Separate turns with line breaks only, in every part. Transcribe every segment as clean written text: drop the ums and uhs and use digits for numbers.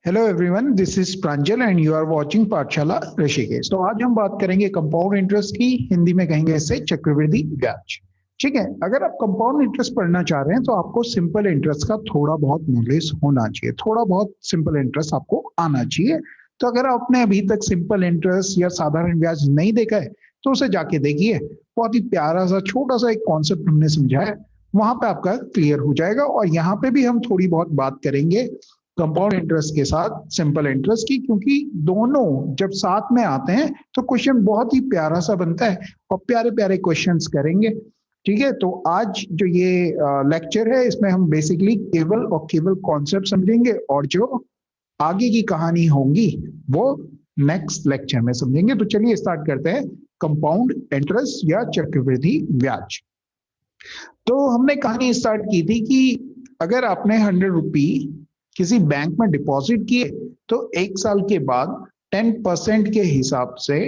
Hello everyone, this is Pranjal and you are watching Pathshala Rishikesh. तो आज हम बात करेंगे कंपाउंड इंटरेस्ट की। हिंदी में कहेंगे इसे चक्रवृद्धि ब्याज। ठीक है, अगर आप कंपाउंड इंटरेस्ट पढ़ना चाह रहे हैं तो आपको सिंपल इंटरेस्ट का थोड़ा बहुत नॉलेज होना चाहिए, थोड़ा बहुत सिंपल इंटरेस्ट आपको आना चाहिए। तो अगर आपने अभी तक सिंपल इंटरेस्ट या साधारण ब्याज नहीं देखा है तो उसे जाके देखिए। बहुत ही प्यारा सा छोटा सा एक कॉन्सेप्ट हमने समझाया है, वहां पे आपका क्लियर हो जाएगा। और यहाँ पे भी हम थोड़ी बहुत बात करेंगे कंपाउंड इंटरेस्ट के साथ सिंपल इंटरेस्ट की, क्योंकि दोनों जब साथ में आते हैं तो क्वेश्चन बहुत ही प्यारा सा बनता है और प्यारे प्यारे क्वेश्चंस करेंगे। ठीक है, तो आज जो ये लेक्चर है इसमें हम बेसिकली केवल और केवल कॉन्सेप्ट समझेंगे और जो आगे की कहानी होंगी वो नेक्स्ट लेक्चर में समझेंगे। तो चलिए स्टार्ट करते हैं। कंपाउंड इंटरेस्ट या चक्रवृद्धि ब्याज। तो हमने कहानी स्टार्ट की थी कि अगर आपने 100 रुपी किसी बैंक में डिपॉजिट किए तो 1 साल के बाद 10% के हिसाब से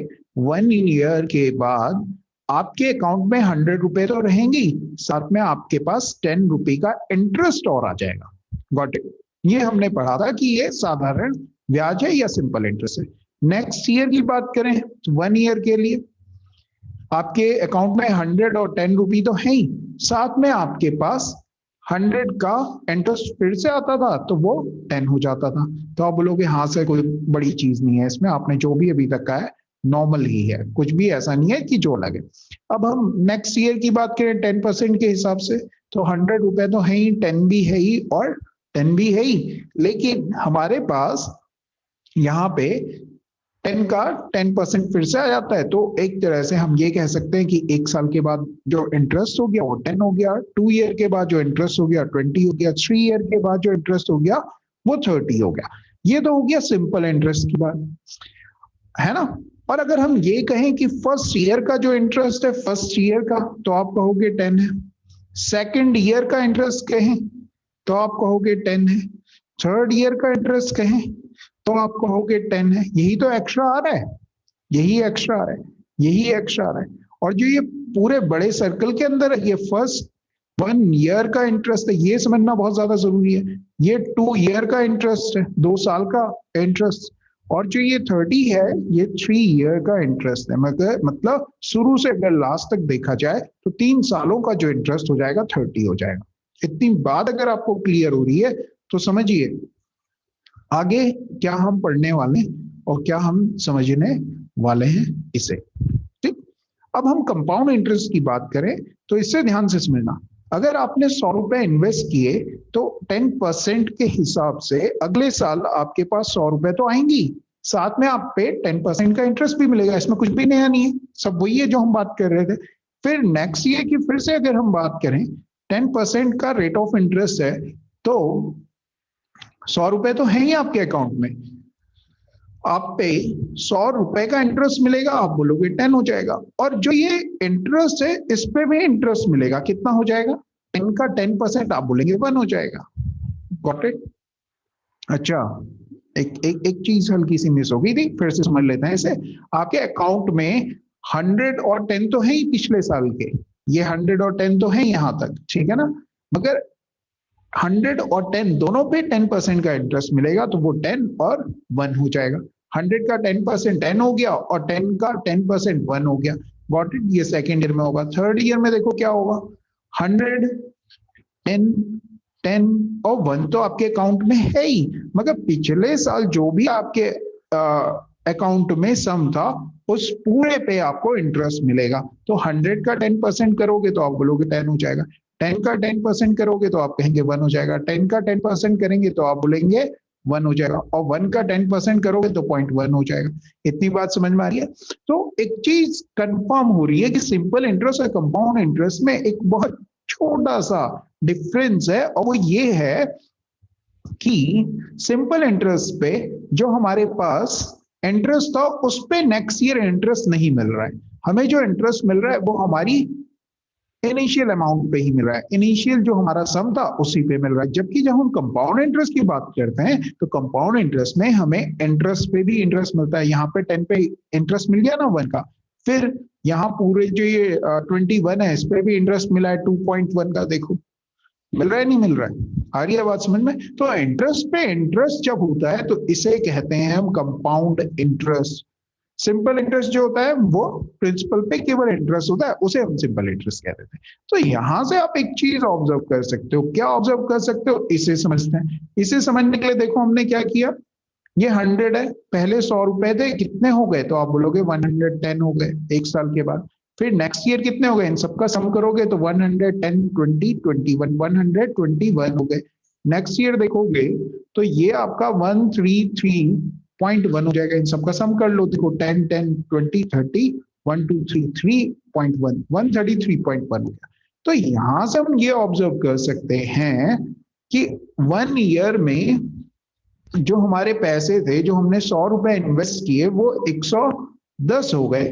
1 ईयर के बाद आपके अकाउंट में 100 रुपए तो रहेंगे, साथ में आपके पास 10 रुपए का इंटरेस्ट और आ जाएगा। Got it? ये हमने पढ़ा था कि ये साधारण ब्याज है या सिंपल इंटरेस्ट है। नेक्स्ट ईयर की बात करें, 1 ईयर के लिए आपके अकाउंट में 100 और 10 रुपए तो है ही, साथ में आपके पास 100 का इंटरेस्ट फिर से आता था तो वो 10 हो जाता था। तो आप बोलोगे हाँ से कोई बड़ी चीज नहीं है इसमें, आपने जो भी अभी तक का है नॉर्मल ही है, कुछ भी ऐसा नहीं है कि जो लगे। अब हम नेक्स्ट ईयर की बात करें 10% के हिसाब से, तो 100 रुपए तो है ही, 10 भी है ही और 10 भी है ही, लेकिन हमारे पास यहाँ पे 10 का 10% फिर से आ जाता है। तो एक तरह से हम ये कह सकते हैं कि 1 साल के बाद जो इंटरेस्ट हो गया वो 10 हो गया, 2 ईयर के बाद जो इंटरेस्ट हो गया 20 हो गया, 3 ईयर के बाद जो इंटरेस्ट हो गया वो 30 हो गया। ये तो हो गया सिंपल इंटरेस्ट की बात, है ना। और अगर हम ये कहें कि फर्स्ट ईयर का जो इंटरेस्ट है फर्स्ट ईयर का, तो आप कहोगे 10 है। सेकेंड ईयर का इंटरेस्ट कहें तो आप कहोगे 10 है। थर्ड ईयर का इंटरेस्ट कहें तो आप कहोगे 10 है। यही तो एक्स्ट्रा आ रहा है, यही एक्स्ट्रा आ रहा है, यही एक्स्ट्रा आ रहा है। और जो ये पूरे बड़े सर्कल के अंदर है, ये फर्स्ट 1 ईयर का इंटरेस्ट है, ये समझना बहुत ज्यादा जरूरी है। ये 2 ईयर का इंटरेस्ट है, 2 साल का इंटरेस्ट। और जो ये 30 है ये 3 ईयर का इंटरेस्ट है। मतलब शुरू से अगर लास्ट तक देखा जाए तो 3 सालों का जो इंटरेस्ट हो जाएगा 30 हो जाएगा। इतनी बात अगर आपको क्लियर हो रही है तो समझिए आगे क्या हम पढ़ने वाले और क्या हम समझने वाले हैं इसे। ठीक, अब हम कंपाउंड इंटरेस्ट की बात करें तो इससे ध्यान से समझना। अगर आपने 100 रुपए इन्वेस्ट किए तो 10% के हिसाब से अगले साल आपके पास 100 रुपए तो आएंगी, साथ में आप पे 10% का इंटरेस्ट भी मिलेगा। इसमें कुछ भी नया नहीं है, सब वही है जो हम बात कर रहे थे। फिर नेक्स्ट ईयर की फिर से अगर हम बात करें, 10% का रेट ऑफ इंटरेस्ट है तो 100 रुपए तो है ही आपके अकाउंट में, आप पे 100 रुपए का इंटरेस्ट मिलेगा, आप बोलोगे 10 हो जाएगा। और जो ये इंटरेस्ट है इस पे भी इंटरेस्ट मिलेगा, कितना हो जाएगा? 10 का 10% आप बोलेंगे 1 हो जाएगा। Got it? अच्छा, एक चीज हल्की सी मिस हो गई थी, फिर से समझ लेते हैं इसे। आपके अकाउंट में 100 और 10 तो है ही पिछले साल के, ये 100 और 10 तो है यहाँ तक, ठीक है ना। मगर 100 और 10 दोनों पे 10% का इंटरेस्ट मिलेगा तो वो 10 और 1 हो जाएगा। 100 का 10% 10 हो गया और 10 का 10% 1 हो गया। Got it? ये सेकेंड ईयर में होगा। थर्ड ईयर में देखो क्या होगा, 100 10 10 और 1 तो आपके अकाउंट में है ही, मगर पिछले साल जो भी आपके अकाउंट में सम था उस पूरे पे आपको इंटरेस्ट मिलेगा। तो 100 का 10% करोगे तो आप बोलोगे 10 हो जाएगा, 10 का 10% करोगे तो आप कहेंगे 1 हो जाएगा, 10 का 10% करेंगे तो आप बोलेंगे 1 हो जाएगा, और 1 का 10% करोगे तो 0.1 हो जाएगा। इतनी बात समझ में आ रही है? तो एक चीज कंफर्म हो रही है कि सिंपल इंटरेस्ट और कंपाउंड इंटरेस्ट में एक बहुत छोटा सा डिफरेंस है, और वो ये है कि सिंपल इंटरेस्ट पे जो हमारे पास इंटरेस्ट था उस पे नेक्स्ट ईयर इंटरेस्ट नहीं मिल रहा है। हमें जो इंटरेस्ट मिल रहा है वो हमारी इनिशियल अमाउंट पे ही मिल रहा है, इनिशियल जो हमारा सम था उसी पे मिल रहा है। जबकि जब हम कंपाउंड इंटरेस्ट की बात करते हैं तो कंपाउंड इंटरेस्ट में हमें इंटरेस्ट पे भी इंटरेस्ट मिलता है। यहाँ पे 10 पे इंटरेस्ट मिल गया ना 1 का, फिर यहाँ पूरे जो ये 21 है इस पे भी इंटरेस्ट मिला है 2.1 का। देखो मिल रहा है नहीं मिल रहा है? आ रही है बात समझ में? तो इंटरेस्ट पे इंटरेस्ट जब होता है तो इसे कहते हैं हम कंपाउंड इंटरेस्ट। सिंपल इंटरेस्ट जो होता है वो प्रिंसिपल पे केवल इंटरेस्ट होता है, उसे हम सिंपल इंटरेस्ट कह देते हैं। तो यहां से आप एक चीज ऑब्जर्व कर सकते हो। क्या ऑब्जर्व कर सकते हो? इसे समझते हैं। इसे समझने के लिए देखो हमने क्या किया। ये 100 है, पहले 100 रुपए थे, कितने हो गए? तो आप बोलोगे 110 हो गए एक साल के बाद। फिर नेक्स्ट ईयर कितने हो गए? इन सबका सम करोगे तो 110, 20, 21, 121 हो गए। नेक्स्ट ईयर देखोगे तो ये आपका 133.1 हो जाएगा। इन सबका सम कर लो, देखो 10, 10, 20, 30, 1, 2, 3, 3.1, 133.1 हो गया। तो यहां से हम ये ऑब्जर्व कर सकते हैं कि 1 ईयर में जो हमारे पैसे थे, जो हमने 100 रुपए इन्वेस्ट किए, वो 110 हो गए।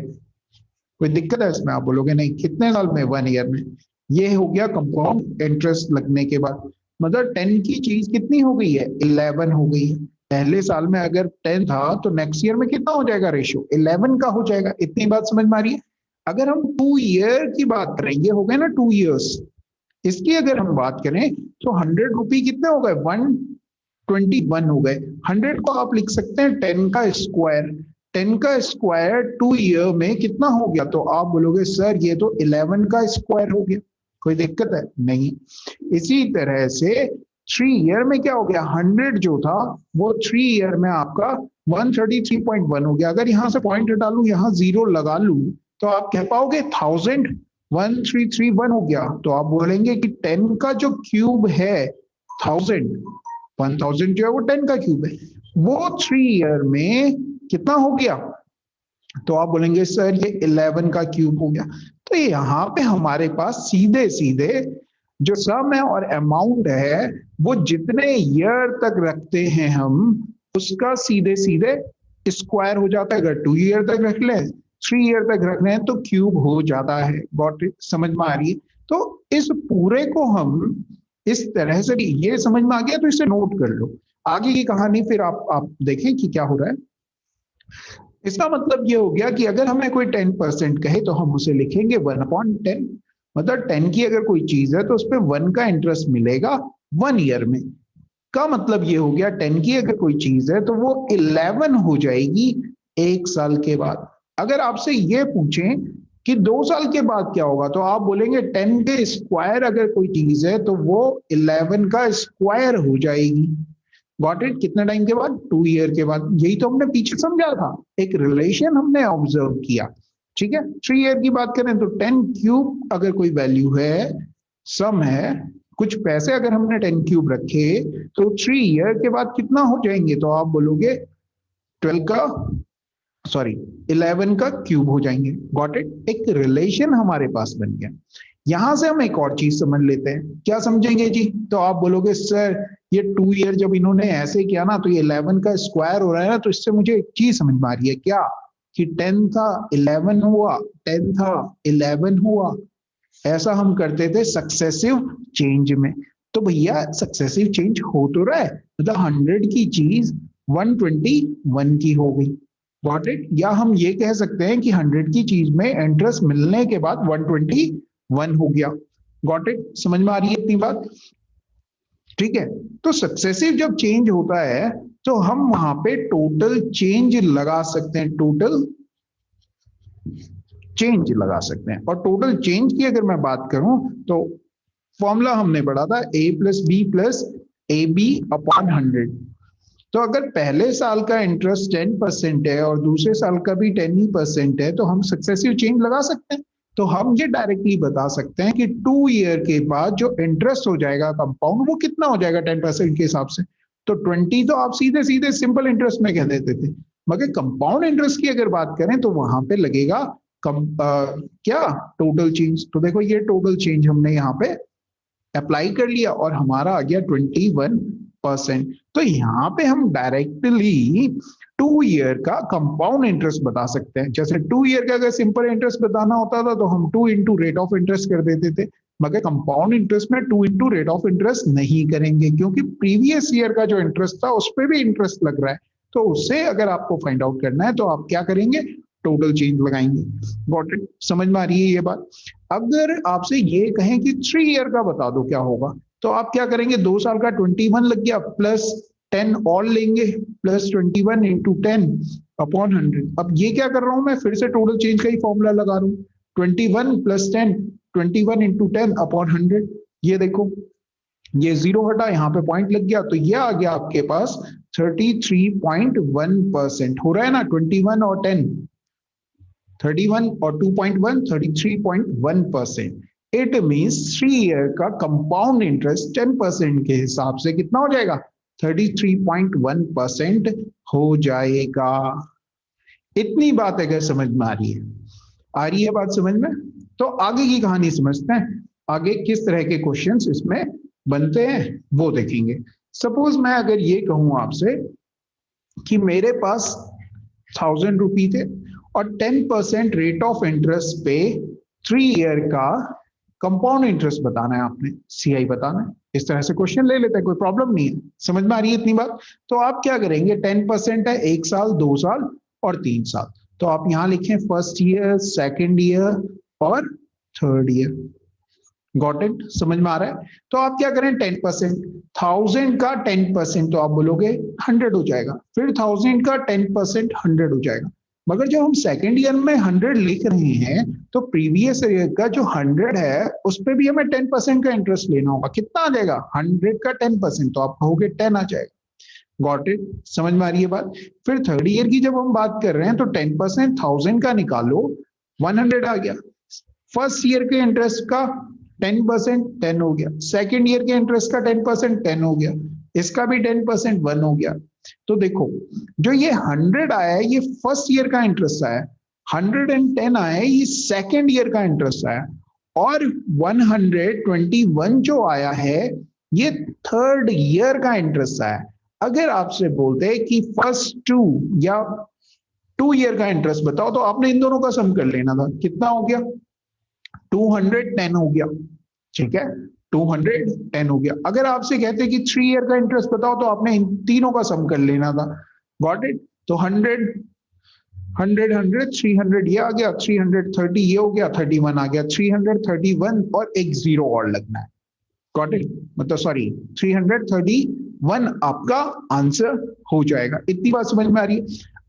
कोई दिक्कत है इसमें? आप बोलोगे नहीं, कितने साल में? 1 ईयर में। ये हो गया कंपाउंड इंटरेस्ट लगने के बाद। मतलब 10 की चीज कितनी हो गई है? 11 हो गई है। पहले साल में अगर 10 था तो नेक्स्ट ईयर में कितना हो जाएगा? रेशियो 11 का हो जाएगा। इतनी बात समझ में आ रही है? अगर हम 2 ईयर की बात करें, ये हो गए ना 2 ईयर्स, इसकी अगर हम बात करें तो 100 रुपये कितने हो गए? 121 हो गए। 100 को आप लिख सकते हैं 10 का स्क्वायर। 10 का स्क्वायर 2 ईयर में कितना हो गया? तो आप बोलोगे सर ये तो 11 का स्क्वायर हो गया। कोई दिक्कत है? नहीं। इसी तरह से 3 ईयर में क्या हो गया? 100 जो था वो 3 ईयर में आपका 133.1 हो गया। अगर यहां से पॉइंट हटा लू, यहां जीरो लगा लू, तो आप कह पाओगे 1000, 1331 हो गया। तो आप बोलेंगे कि 10 का जो क्यूब है 1000, 1000 जो है वो 10 का क्यूब है, वो 3 ईयर में कितना हो गया? तो आप बोलेंगे सर ये 11 का क्यूब हो गया। तो यहाँ पे हमारे पास सीधे सीधे जो सम है और अमाउंट है, वो जितने ईयर तक रखते हैं हम, उसका सीधे सीधे स्क्वायर हो जाता है। अगर 2 ईयर तक रख ले, 3 ईयर तक रख रहे हैं तो क्यूब हो जाता है। Got it? समझ में आ रही है? तो इस पूरे को हम इस तरह से, ये समझ में आ गया तो इसे नोट कर लो। आगे की कहानी फिर आप देखें कि क्या हो रहा है। इसका मतलब ये हो गया कि अगर हमें कोई 10% कहे तो हम उसे लिखेंगे 1/10। मतलब 10 की अगर कोई चीज है तो उस पर 1 का इंटरेस्ट मिलेगा 1 ईयर में। का मतलब ये हो गया 10 की अगर कोई चीज है तो वो 11 हो जाएगी एक साल के बाद। अगर आपसे ये पूछें कि 2 साल के बाद क्या होगा, तो आप बोलेंगे 10 के स्क्वायर अगर कोई चीज है तो वो 11 का स्क्वायर हो जाएगी। Got it? कितने टाइम के बाद? 2 ईयर के बाद। यही तो हमने पीछे समझा था, एक रिलेशन हमने ऑब्जर्व किया। ठीक है। 3 ईयर की बात करें तो 10 क्यूब अगर कोई वैल्यू है, सम है, कुछ पैसे अगर हमने 10 क्यूब रखे तो 3 ईयर के बाद कितना हो जाएंगे? तो आप बोलोगे 12 का, सॉरी 11 का क्यूब हो जाएंगे। Got it? एक रिलेशन हमारे पास बन गया। यहां से हम एक और चीज समझ लेते हैं। क्या समझेंगे जी? तो आप बोलोगे सर ये 2 ईयर जब इन्होंने ऐसे किया ना तो ये 11 का स्क्वायर हो रहा है ना, तो इससे मुझे एक चीज समझ में आ रही है। क्या? कि 10 था 11 हुआ, 10 था 11 हुआ। ऐसा हम करते थे सक्सेसिव चेंज में। तो भैया सक्सेसिव चेंज हो तो रहा है, मतलब 100 की चीज 121 की हो गई। Got it? या हम ये कह सकते हैं कि 100 की चीज में इंटरेस्ट मिलने के बाद 121 हो गया। Got it? समझ में आ रही है इतनी बात? ठीक है। तो सक्सेसिव जब चेंज होता है तो हम वहां पे टोटल चेंज लगा सकते हैं। टोटल चेंज लगा सकते हैं। और टोटल चेंज की अगर मैं बात करूं तो फॉर्मूला हमने पढ़ा था A+B+AB/100। तो अगर पहले साल का इंटरेस्ट 10% है और दूसरे साल का भी 10% है तो हम सक्सेसिव चेंज लगा सकते हैं। तो हम ये डायरेक्टली बता सकते हैं कि 2 ईयर के बाद जो इंटरेस्ट हो जाएगा कंपाउंड, वो कितना हो जाएगा 10% के हिसाब से। तो 20 तो आप सीधे सीधे सिंपल इंटरेस्ट में कह देते थे, मगर कंपाउंड इंटरेस्ट की अगर बात करें तो वहां पे लगेगा क्या? Total change. तो देखो ये टोटल चेंज हमने यहाँ पे अप्लाई कर लिया और हमारा आ गया 21%। तो यहाँ पे हम डायरेक्टली 2 ईयर का कंपाउंड इंटरेस्ट बता सकते हैं। जैसे 2 ईयर का अगर सिंपल इंटरेस्ट बताना होता था तो हम 2 इंटू रेट ऑफ इंटरेस्ट कर देते थे, मगर कंपाउंड इंटरेस्ट में 2 इंटू रेट ऑफ इंटरेस्ट नहीं करेंगे, क्योंकि प्रीवियस ईयर का जो इंटरेस्ट था उस पर भी इंटरेस्ट लग रहा है। तो उससे अगर आपको फाइंड आउट करना है तो आप क्या करेंगे? टोटल चेंज लगाएंगे। Got it? समझ में आ रही है ये बात? अगर आपसे ये कहें कि 3 ईयर का बता दो क्या होगा, तो आप क्या करेंगे, 2 साल का 21 लग गया, प्लस 10 और लेंगे, प्लस 21 इंटू 10 अपॉन 100। अब ये क्या कर रहा हूं मैं, फिर से टोटल चेंज का ही फॉर्मूला लगा रहा हूँ, 21 प्लस 10, 21 इंटू 10 अपॉन 100। ये देखो, ये जीरो हटा, यहाँ पे पॉइंट लग गया, तो ये आ गया आपके पास 33.1% हो रहा है ना, 21 और 10, 31 और 2.1, 33.1%। इट मीन्स 3 ईयर का कंपाउंड इंटरेस्ट 10% के हिसाब से कितना हो जाएगा, 33.1% हो जाएगा। इतनी बात अगर समझ में आ रही है बात समझ में, तो आगे की कहानी समझते हैं, आगे किस तरह के क्वेश्चंस इसमें बनते हैं वो देखेंगे। सपोज मैं अगर ये कहूं आपसे कि मेरे पास 1000 रुपी थे और 10% रेट ऑफ इंटरेस्ट पे 3 ईयर का कंपाउंड इंटरेस्ट बताना है, आपने सीआई बताना है। इस तरह से क्वेश्चन ले लेते हैं, कोई प्रॉब्लम नहीं है, समझ में आ रही है इतनी बात। तो आप क्या करेंगे, 10% है 1 साल, 2 साल और 3 साल, तो आप यहां लिखें फर्स्ट ईयर, सेकेंड ईयर और थर्ड ईयर। गॉट इट, समझ में आ रहा है। तो आप क्या करें, 10%, 1000 का 10% तो आप बोलोगे 100 हो जाएगा, फिर 1000 का 10% 100 हो जाएगा। मगर जब हम सेकेंड ईयर में 100 लिख रहे हैं तो प्रीवियस ईयर का जो 100 है उस पर भी हमें 10% का इंटरेस्ट लेना होगा। कितना आ जाएगा, 100 का 10%, तो आप कहोगे 10 आ जाएगा। गॉट इट, समझ में आ रही है बात। फिर थर्ड ईयर की जब हम बात कर रहे हैं तो 10% 1000 का निकालो, 100 आ गया। फर्स्ट ईयर के इंटरेस्ट का 10% 10 हो गया, सेकेंड ईयर के इंटरेस्ट का 10% 10 हो गया, इसका भी 10% 1 हो गया। तो देखो, जो ये 100 आया है ये फर्स्ट ईयर का इंटरेस्ट आया, 110 आया है ये सेकेंड ईयर का इंटरेस्ट आया, और 121 जो आया है ये थर्ड ईयर का इंटरेस्ट आया। अगर आपसे बोलते हैं कि फर्स्ट 2 या 2 ईयर का इंटरेस्ट बताओ, तो आपने इन दोनों का सम कर लेना था। कितना हो गया, 210 हो गया, ठीक है, 210 हो गया। अगर आपसे कहते कि 3 ईयर का इंटरेस्ट बताओ, तो आपने इन तीनों का सम कर लेना था। Got it. तो 100 100 100 300 ये आ गया, 330 ये हो गया, 31 आ गया, 331 और एक जीरो और लगना है। गॉट इट, मतलब सॉरी 331 आपका आंसर हो जाएगा। इतनी बात समझ में आ रही है।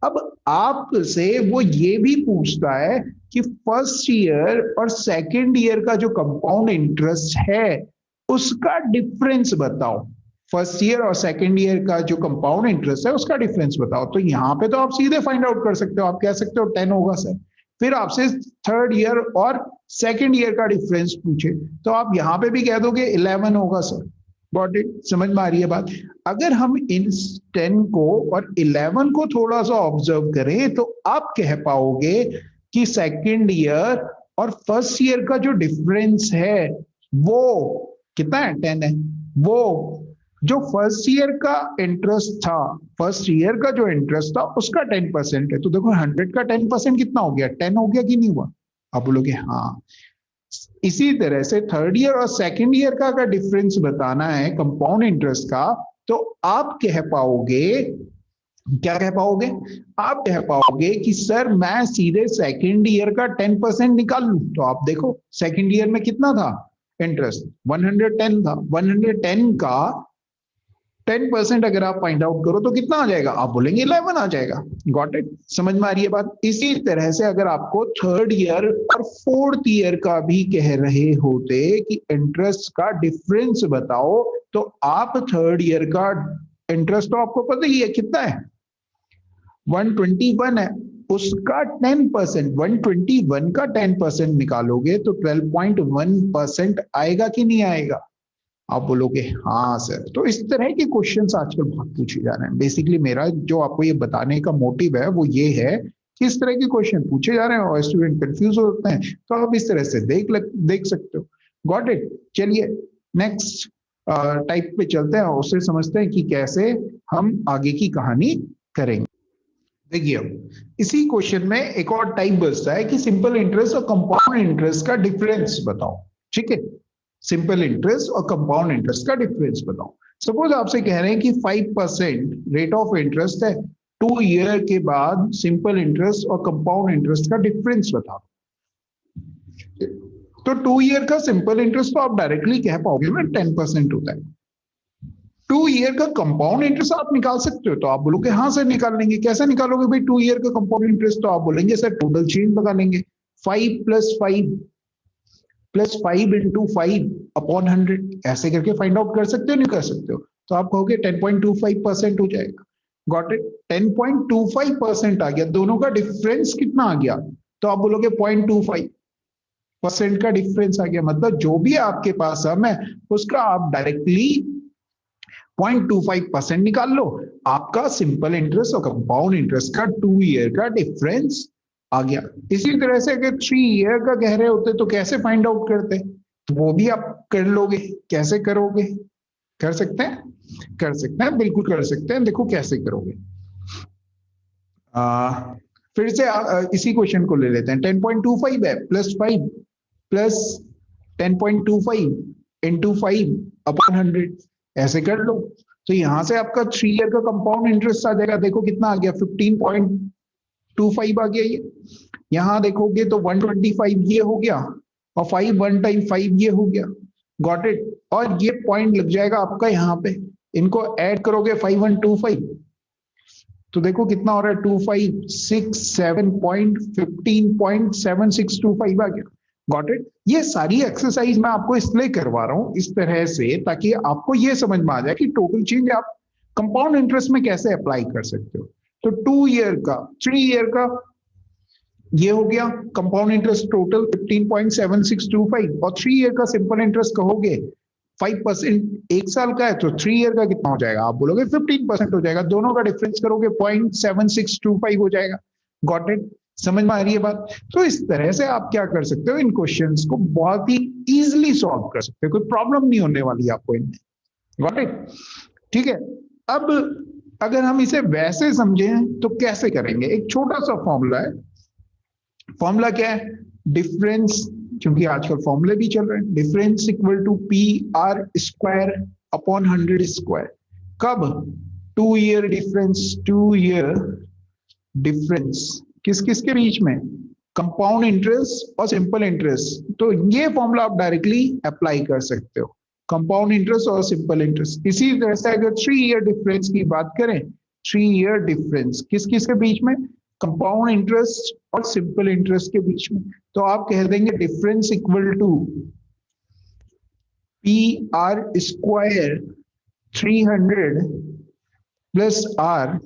अब आपसे वो ये भी पूछता है कि फर्स्ट ईयर और सेकेंड ईयर का जो कंपाउंड इंटरेस्ट है उसका डिफरेंस बताओ। फर्स्ट ईयर और सेकेंड ईयर का जो कंपाउंड इंटरेस्ट है उसका डिफरेंस बताओ। तो यहां पे तो आप सीधे फाइंड आउट कर सकते हो, आप कह सकते हो 10 होगा सर। फिर आपसे थर्ड ईयर और सेकेंड ईयर का डिफरेंस पूछे तो आप यहां पे भी कह दोगे 11 होगा सर। गॉट इट, समझ में आ रही है बात। अगर हम इन 10 को और 11 को थोड़ा सा ऑब्जर्व करें तो आप कह पाओगे कि सेकेंड ईयर और फर्स्ट ईयर का जो डिफरेंस है वो कितना है, 10 है। वो जो फर्स्ट ईयर का इंटरेस्ट था, फर्स्ट ईयर का जो इंटरेस्ट था उसका 10% है। तो देखो 100 का 10% कितना हो गया, 10 हो गया कि नहीं हुआ। आप बोलोगे हाँ। इसी तरह से थर्ड ईयर और सेकेंड ईयर का अगर डिफरेंस बताना है कंपाउंड इंटरेस्ट का, तो आप कह पाओगे, क्या कह पाओगे, आप कह पाओगे कि सर मैं सीधे सेकेंड ईयर का 10% निकाल लूं। तो आप देखो सेकेंड ईयर में कितना था इंटरेस्ट, 110 था, 110 का 10% अगर आप फाइंड आउट करो तो कितना आ जाएगा, आप बोलेंगे 11 आ जाएगा। गॉट इट, समझ में आ रही है बात। इसी तरह से अगर आपको थर्ड ईयर और फोर्थ ईयर का भी कह रहे होते कि इंटरेस्ट का डिफरेंस बताओ, तो आप थर्ड ईयर का इंटरेस्ट तो आपको पता ही है कितना है, 121 है, उसका 10%, 121 का 10% निकालोगे तो 12.1% आएगा कि नहीं आएगा। आप बोलोगे हाँ सर। तो इस तरह के क्वेश्चंस आजकल बहुत पूछे जा रहे हैं। बेसिकली मेरा जो आपको ये बताने का मोटिव है वो ये है कि इस तरह के क्वेश्चन पूछे जा रहे हैं और स्टूडेंट कंफ्यूज होते हैं, तो आप इस तरह से देख सकते हो। Got it. चलिए नेक्स्ट टाइप पे चलते हैं और उससे समझते हैं कि कैसे हम आगे की कहानी करेंगे। देखिए इसी क्वेश्चन में एक और टाइप बचता है कि सिंपल इंटरेस्ट और कंपाउंड इंटरेस्ट का डिफरेंस बताओ। ठीक है, सिंपल इंटरेस्ट और कंपाउंड इंटरेस्ट का डिफरेंस बताओ। सपोज आपसे कह रहे हैं कि 5% रेट ऑफ इंटरेस्ट है, 2 ईयर के बाद सिंपल इंटरेस्ट और कंपाउंड इंटरेस्ट का डिफरेंस बताओ। तो 2 ईयर का सिंपल इंटरेस्ट तो आप डायरेक्टली कह पाओगे ना 10% होता है। 2 ईयर का कंपाउंड इंटरेस्ट आप निकाल सकते हो, तो आप बोलोगे हाँ सर निकाल लेंगे। कैसे निकालोगे भाई 2 ईयर का कंपाउंड इंटरेस्ट? तो आप बोलेंगे सर टोटल चेंज लगा लेंगे, 5+5 + 5 × 5 अपॉन 100, ऐसे करके फाइंड आउट कर सकते हो नहीं कर सकते हो? तो आप कहोगे 10.25% हो जाएगा। Got it? 10.25% आ गया, दोनों का डिफरेंस कितना आ गया? तो आप बोलोगे 0.25% का डिफरेंस आ गया। मतलब जो भी आपके पास सम है उसका आप डायरेक्टली 0.25% निकाल लो, आपका सिंपल इंटरेस्ट और कंपाउंड इंटरेस्ट का 2 ईयर का डिफरेंस आ गया। इसी तरह से अगर 3 ईयर का कह रहे होते तो कैसे फाइंड आउट करते? वो भी आप कर लोगे। कैसे करोगे? कर सकते हैं, कर सकते हैं, बिल्कुल कर सकते हैं। देखो कैसे करोगे। फिर से इसी क्वेश्चन को ले लेते हैं। 10.25 है +5 प्लस 10.25 इंटू 5/100, ऐसे कर लो। तो यहां से आपका 3 ईयर का कंपाउंड इंटरेस्ट आ जाएगा। देखो कितना आ गया, 15.25 आ गया। ये यहां देखोगे तो 125 ये हो गया, और 5 1 टाइम 5 ये हो गया। Got it? और ये पॉइंट लग जाएगा आपका यहाँ पे, इनको ऐड करोगे 5 1 2 5, तो देखो कितना हो रहा है, 2567.15.7625 आ गया। Got it? ये सारी एक्सरसाइज मैं आपको इसलिए करवा रहा हूं इस तरह से, ताकि आपको ये समझ में आ जाए कि टोटल चेंज आप कंपाउंड इंटरेस्ट में कैसे अप्लाई कर सकते हो। तो 2 ईयर का, 3 ईयर का ये हो गया कंपाउंड इंटरेस्ट टोटल 15.7625, और 3 ईयर का सिंपल इंटरेस्ट कहोगे 5%, 1 साल का है तो 3 ईयर का कितना हो जाएगा? आप बोलोगे 15% हो जाएगा। दोनों का डिफरेंस करोगे 0.7625 हो जाएगा। Got it? समझ में आ रही है बात? तो इस तरह से आप क्या कर सकते हो, इन क्वेश्चंस को बहुत ही इजीली सॉल्व कर सकते हो, कोई प्रॉब्लम नहीं होने वाली आपको इनमें। Got it? ठीक है। अब अगर हम इसे वैसे समझें तो कैसे करेंगे? एक छोटा सा फॉर्मूला है। फॉर्मूला क्या है? डिफरेंस, क्योंकि आजकल फॉर्मूले भी चल रहे हैं, difference equal to PR² upon 100²। कब? 2 ईयर डिफरेंस, 2 ईयर डिफरेंस किस किस के बीच में? कंपाउंड इंटरेस्ट और सिंपल इंटरेस्ट। तो ये फॉर्मूला आप डायरेक्टली अप्लाई कर सकते हो, कंपाउंड इंटरेस्ट और सिंपल इंटरेस्ट। इसी तरह से अगर 3 ईयर डिफरेंस की बात करें, 3 ईयर डिफरेंस किस किस के बीच में? कंपाउंड इंटरेस्ट और सिंपल इंटरेस्ट के बीच में। तो आप कह देंगे difference equal to PR² 300 plus R,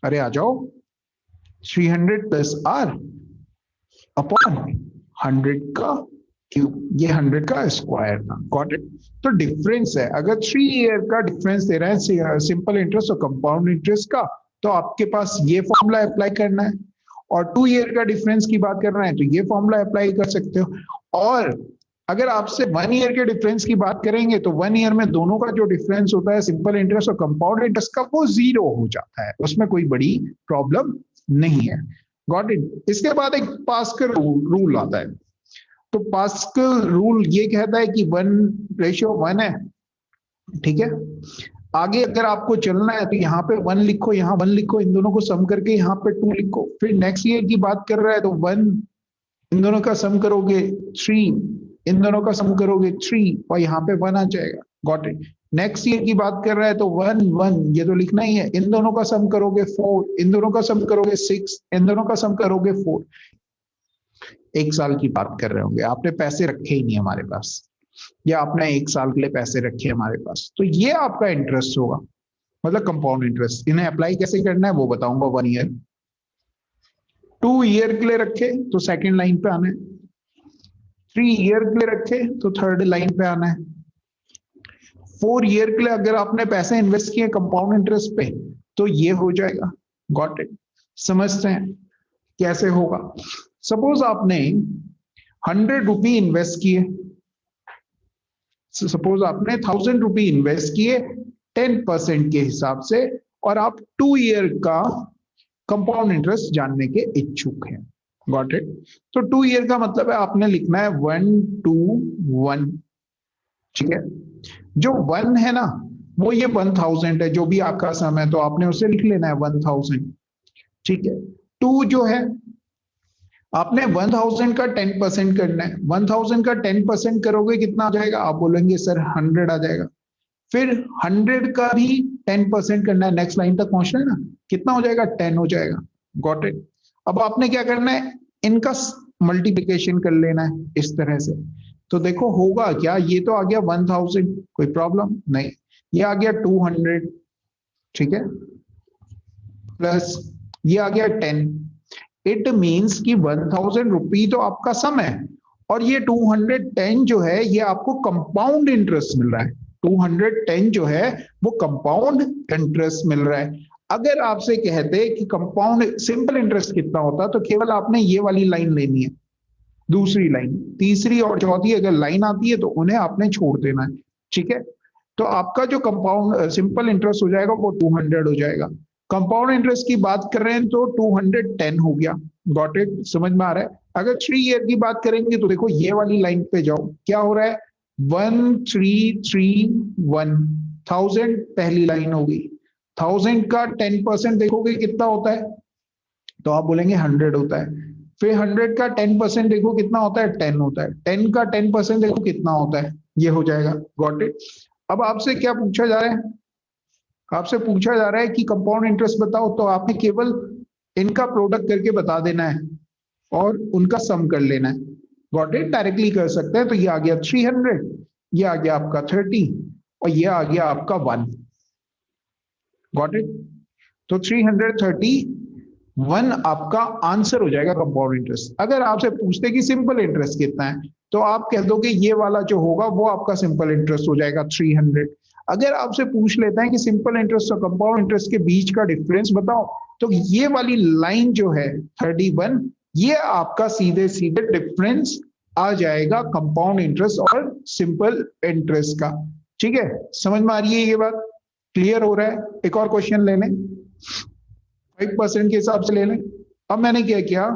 अरे आ जाओ, 300 प्लस R अपॉन 100 का क्यूब, ये 100 का स्क्वायर था। Got it? तो डिफरेंस है, अगर 3 ईयर का डिफरेंस दे रहे हैं सिंपल इंटरेस्ट और कंपाउंड इंटरेस्ट का, तो आपके पास ये फॉर्मूला अप्लाई करना है। और 2 ईयर का डिफरेंस की बात कर रहे हैं तो ये फॉर्मूला अप्लाई कर सकते हो। और अगर आपसे 1 ईयर के डिफरेंस की बात करेंगे तो 1 ईयर में दोनों का जो डिफरेंस होता है सिंपल इंटरेस्ट और कंपाउंड इंटरेस्ट का, वो 0 हो जाता है, उसमें कोई बड़ी प्रॉब्लम नहीं है। Got it? इसके बाद एक पास्कल रूल आता है। तो पास्कल रूल ये कहता है कि 1:1 है। ठीक है। आगे अगर आपको चलना है तो यहाँ पे 1 लिखो, यहाँ 1 लिखो, इन दोनों को सम करके यहाँ पे 2 लिखो। फिर नेक्स्ट ईयर की बात कर रहा है तो 1, इन दोनों का सम करोगे 3, इन दोनों का सम करोगे 3, और यहाँ पे 1 आ जाएगा। Got it? नेक्स्ट ईयर की बात कर रहा है तो 1 1, ये तो लिखना ही है। इन दोनों का सम करोगे 4, इन दोनों का सम करोगे 6, इन दोनों का सम करोगे 4। 1 साल की बात कर रहे होंगे, आपने पैसे रखे ही नहीं हमारे पास, या आपने 1 साल के लिए पैसे रखे हमारे पास, तो ये आपका इंटरेस्ट होगा, मतलब कंपाउंड इंटरेस्ट। इन्हें अप्लाई कैसे करना है वो बताऊंगा। 1 ईयर, 2 ईयर के लिए रखे तो सेकंड लाइन पे आना है, 3 ईयर के लिए रखे तो थर्ड लाइन पे आना है, 4 ईयर के लिए अगर आपने पैसे इन्वेस्ट किए कंपाउंड इंटरेस्ट पे तो ये हो जाएगा। Got it? समझते हैं कैसे होगा। सपोज आपने 100 रुपये इन्वेस्ट किए, सपोज आपने 1000 रुपये इन्वेस्ट किए 10% के हिसाब से, और आप 2 ईयर का कंपाउंड इंटरेस्ट जानने के इच्छुक हैं। Got it? तो 2 ईयर का मतलब है आपने लिखना है 1 2 1। ठीक है। जो 1 है ना वो ये 1000 है, जो भी आपका सम है, तो आपने उसे लिख लेना है 1000। ठीक है। 2 जो है आपने 1000 का 10% करना है। 1000 का 10% करोगे कितना आ जाएगा? आप बोलेंगे सर 100 आ जाएगा। फिर 100 का भी 10% करना है, नेक्स्ट लाइन तक पहुंचना है ना, कितना हो जाएगा? 10 हो जाएगा। Got it. अब आपने क्या करना है, इनका मल्टीप्लिकेशन कर लेना है इस तरह से। तो देखो होगा क्या, ये तो आ गया 1000, कोई प्रॉब्लम नहीं। ये आ गया 200, ठीक है, प्लस ये आ गया 10। इट मीन्स कि 1000 रुपी तो आपका सम है, और ये 210 जो है ये आपको कंपाउंड इंटरेस्ट मिल रहा है। 210 जो है वो कंपाउंड इंटरेस्ट मिल रहा है। अगर आपसे कहते कि कंपाउंड सिंपल इंटरेस्ट कितना होता, तो केवल आपने ये वाली लाइन लेनी है, दूसरी लाइन, तीसरी और चौथी अगर लाइन आती है तो उन्हें आपने छोड़ देना है, ठीक है। तो आपका जो कंपाउंड सिंपल इंटरेस्ट हो जाएगा वो 200 हो जाएगा। कंपाउंड इंटरेस्ट की बात कर रहे हैं तो 210 हो गया। गॉट इट, समझ में आ रहा है। अगर 3 ईयर की बात करेंगे तो देखो ये वाली लाइन पे जाओ, क्या हो रहा है, 1331 1000 पहली लाइन होगी। 1000 का 10% देखोगे कितना होता है, तो आप बोलेंगे 100 होता है। फिर 100 का 10% देखो कितना होता है, 10 होता है। 10 का 10% देखो कितना होता है, ये हो जाएगा। Got it. अब आपसे क्या पूछा जा रहा है, आपसे पूछा जा रहा है कि कंपाउंड इंटरेस्ट बताओ, तो आपने केवल इनका प्रोडक्ट करके बता देना है और उनका सम कर लेना है। गॉट इट, डायरेक्टली कर सकते हैं। तो ये आ गया 300, ये आ गया आपका 30, और ये आ गया आपका 1। Got it. तो 331 आपका आंसर हो जाएगा कंपाउंड इंटरेस्ट। अगर आपसे पूछते कि सिंपल इंटरेस्ट कितना है, तो आप कह दोगे ये वाला जो होगा वो आपका सिंपल इंटरेस्ट हो जाएगा 300। अगर आपसे पूछ लेते हैं कि सिंपल इंटरेस्ट और कंपाउंड इंटरेस्ट के बीच का डिफरेंस बताओ, तो ये वाली लाइन जो है 31, ये आपका सीधे सीधे डिफरेंस आ जाएगा कंपाउंड इंटरेस्ट और सिंपल इंटरेस्ट का। ठीक है, समझ में आ रही है ये बात, क्लियर हो रहा है। एक और क्वेश्चन ले लें, 5% के हिसाब से ले लें। अब मैंने क्या किया,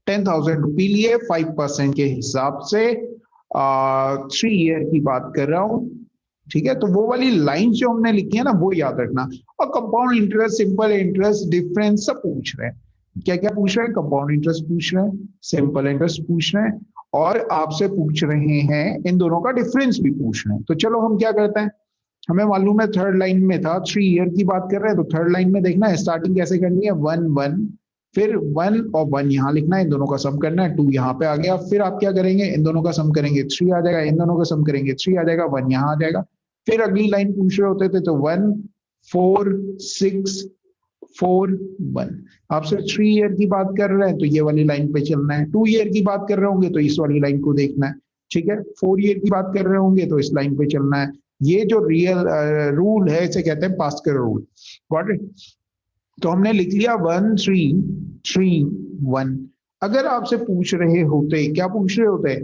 10,000 रुपी लिए 5% के हिसाब से, 3 ईयर की बात कर रहा हूं, ठीक है। तो वो वाली लाइन जो हमने लिखी है ना वो याद रखना। और compound interest, simple interest, difference सब पूछ रहे हैं। क्या क्या पूछ रहे हैं, कंपाउंड इंटरेस्ट पूछ रहे हैं, सिंपल इंटरेस्ट पूछ रहे हैं, और आपसे पूछ रहे हैं इन दोनों का डिफरेंस भी पूछ रहे हैं। तो चलो हम क्या करते हैं, हमें मालूम है थर्ड लाइन में था, 3 ईयर की बात कर रहे हैं, तो थर्ड लाइन में देखना है स्टार्टिंग कैसे करनी है, 1 1, फिर 1 और 1 यहाँ लिखना है, इन दोनों का सम करना है, 2 यहाँ पे आ गया। फिर आप क्या करेंगे, इन दोनों का सम करेंगे, 3 आ जाएगा, इन दोनों का सम करेंगे, 3 आ जाएगा, 1 यहाँ आ जाएगा। फिर अगली लाइन पूछ रहे होते थे तो 1 4 6 4 1। आपसे 3 ईयर की बात कर रहे हैं तो ये वाली लाइन पे चलना है, 2 ईयर की बात कर रहे होंगे तो इस वाली लाइन को देखना है, ठीक है। 4 ईयर की बात कर रहे होंगे तो इस लाइन पे चलना है। ये जो रियल रूल है इसे कहते हैं पास्कल रूल। Got it. तो हमने लिख लिया 1 3 3 1। अगर आपसे पूछ रहे होते, क्या पूछ रहे होते,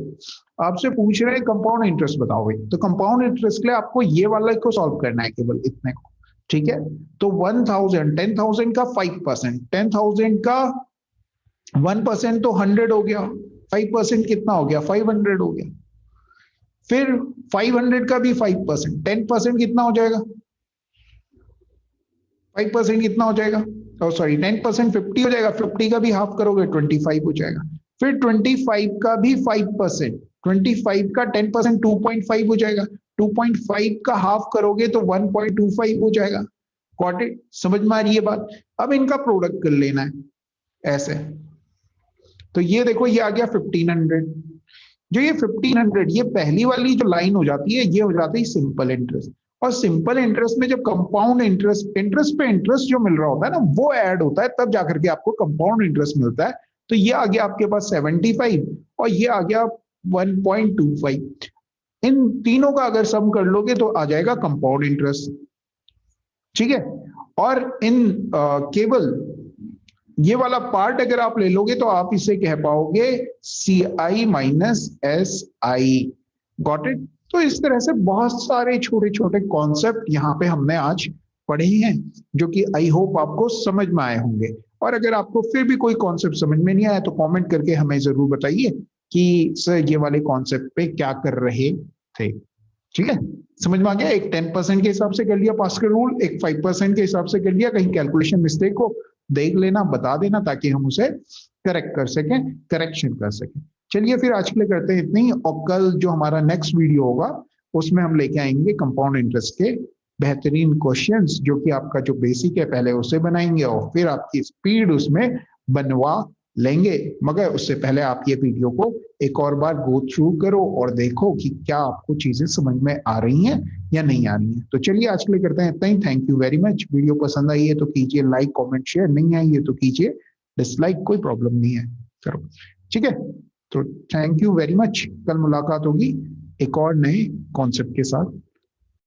आपसे पूछ रहे हैं कंपाउंड इंटरेस्ट बताओ भाई, तो कंपाउंड इंटरेस्ट के लिए आपको ये वाला को सॉल्व करना है, केवल इतने को, ठीक है। तो 1000, 10,000 का 5%, 10,000 का 1% तो 100 हो गया, 5% कितना हो गया, 500 हो गया। फिर 500 का भी 5%, 10% कितना हो जाएगा, 5% कितना हो जाएगा, सॉरी 10% 50 हो जाएगा, 50 का भी हाफ करोगे 25 हो जाएगा। फिर 25 का भी 5%, 25 का 10% 2.5 हो जाएगा, 2.5 का हाफ करोगे तो 1.25 हो जाएगा। गॉट इट, समझ में आ रही है बात। अब इनका प्रोडक्ट कर लेना है ऐसे। तो ये देखो ये आ गया 1500। जो ये 1500, ये पहली वाली जो लाइन हो जाती है ये हो जाती है सिंपल इंटरेस्ट। और सिंपल इंटरेस्ट में जब कंपाउंड इंटरेस्ट, इंटरेस्ट पे इंटरेस्ट जो मिल रहा होता है ना वो ऐड होता है, तब जाकर के आपको कंपाउंड इंटरेस्ट मिलता है। तो ये आ गया आपके पास 75 और ये आ गया 1.25। इन तीनों का अगर सम कर लोगे तो आ जाएगा कंपाउंड इंटरेस्ट, ठीक है। और इन केवल ये वाला पार्ट अगर आप ले लोगे तो आप इसे कह पाओगे C I minus S I. Got it. तो इस तरह से बहुत सारे छोटे छोटे कॉन्सेप्ट यहाँ पे हमने आज पढ़े हैं, जो कि आई होप आपको समझ में आए होंगे। और अगर आपको फिर भी कोई कॉन्सेप्ट समझ में नहीं आया तो कमेंट करके हमें जरूर बताइए कि सर ये वाले कॉन्सेप्ट पे क्या कर रहे थे, ठीक है। समझ में आ गया। एक 10% के हिसाब से कर लिया पास्कल रूल, एक 5% के हिसाब से कर लिया, कहीं कैलकुलेशन मिस्टेक हो देख लेना, बता देना ताकि हम उसे करेक्ट कर सकें, करेक्शन कर सकें। चलिए फिर आज के लिए करते हैं इतनी, और कल जो हमारा नेक्स्ट वीडियो होगा उसमें हम लेके आएंगे कंपाउंड इंटरेस्ट के बेहतरीन क्वेश्चंस, जो कि आपका जो बेसिक है पहले उसे बनाएंगे और फिर आपकी स्पीड उसमें बनवा लेंगे। मगर उससे पहले आप ये वीडियो को एक और बार गो थ्रू करो और देखो कि क्या आपको चीजें समझ में आ रही हैं या नहीं आ रही हैं। तो चलिए आज के लिए करते हैं इतना ही। Thank you very much. Video पसंद आई है तो कीजिए लाइक, कमेंट, शेयर। नहीं आई है तो कीजिए डिसलाइक, कोई प्रॉब्लम नहीं है, करो। ठीक है, तो थैंक यू वेरी मच। कल मुलाकात होगी एक और नए कॉन्सेप्ट के साथ।